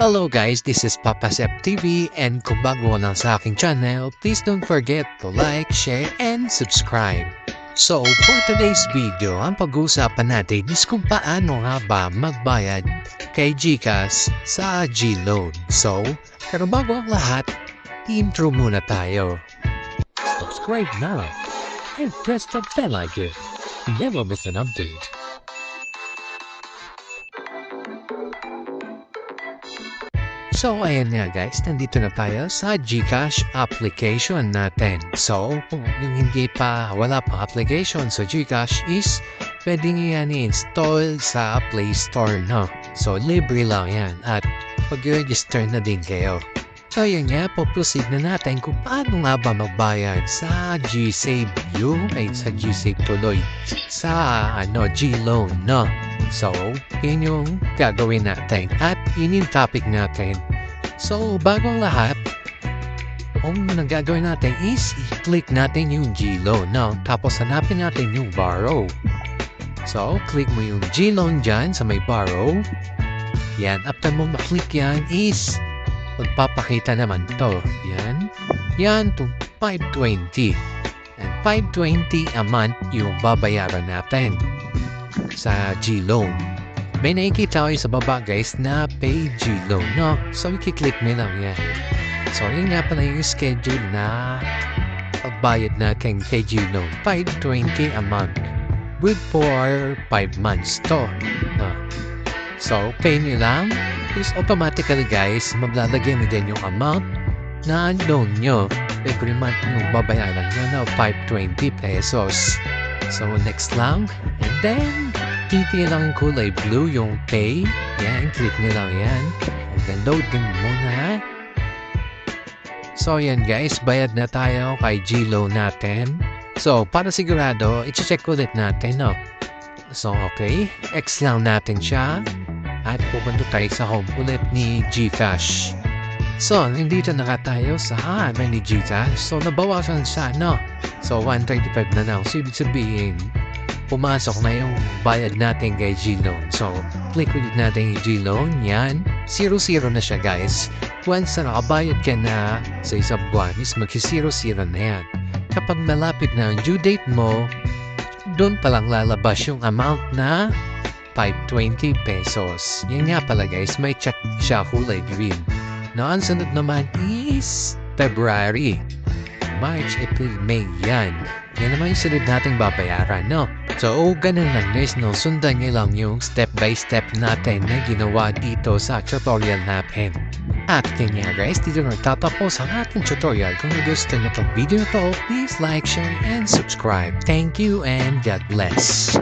Hello guys, this is Papa Sep TV and kung bago lang sa aking channel, please don't forget to like, share, and subscribe. So, for today's video, ang pag-uusapan natin is kung paano nga ba magbayad kay GCash sa GLoan. So, pero bago ang lahat, intro muna tayo. Subscribe now and press the bell icon. Never miss an update. So, ayan nga guys, nandito na tayo sa GCash application natin. So, kung yung wala pa application sa GCash is pwede nyo yan i-install sa Play Store, no? So, libre lang yan at pag-register na din kayo. So, ayan nga, po-proceed na natin kung paano nga ba magbayad sa GSave You, ay sa GSave tuloy, sa GLoan, no? So, yun yung gagawin natin at yun yung topic natin. So, bago ang lahat, ang gagawin natin is i-click natin yung GLoan, no? Tapos hanapin natin yung borrow. So, click mo yung GLoan dyan sa may borrow. Yan, after mo maklik yan is magpapakita naman to. Yan. Yan to 520. And 520 a month yung babayaran natin sa GLoan. May nakikita kayo sa baba guys na pay GLoan, no? So, i-click nyo lang yan. So, yun nga pala yung schedule na pagbayad natin kay GLoan. 520 a month. Good for 5 months to. So, pay nyo lang. Is automatically guys, maglalagay mo din yung amount na loan nyo. Every month yung babayaran nyo na 520 pesos. So, next lang. And then, titi lang kulay blue yung pay. Yan, click nyo lang yan. And then, load din muna. So, yan guys, bayad na tayo kay GLoan natin. So, para sigurado, i-check ulit natin, no? So, okay. X lang natin siya. At pupunta tayo sa home ulit ni GCash. So, nandito na tayo sa ni GCash. So, nabawasan siya, no? So, 135 na lang. So, ibig sabihin, pumasok na yung bayad natin kay GLoan. So, click ulit natin yung GLoan. Yan. 0-0 na siya, guys. Once na nakabayad ka na sa isang buwan, is mag-0-0 na yan. Kapag malapit na ang due date mo, doon palang lalabas yung amount na 520 pesos. Yan nga pala guys, may check siya kulay green. Now, ang sunod naman is February, March, April, May. Yan. Yan naman yung sunod nating babayaran, no? So, ganun lang guys, no? Sundan nyo lang yung step by step natin na ginawa dito sa tutorial natin. At yun nga guys, dito na tatapos ang ating tutorial. Kung gusto nyo itong video to, please like, share, and subscribe. Thank you and God bless.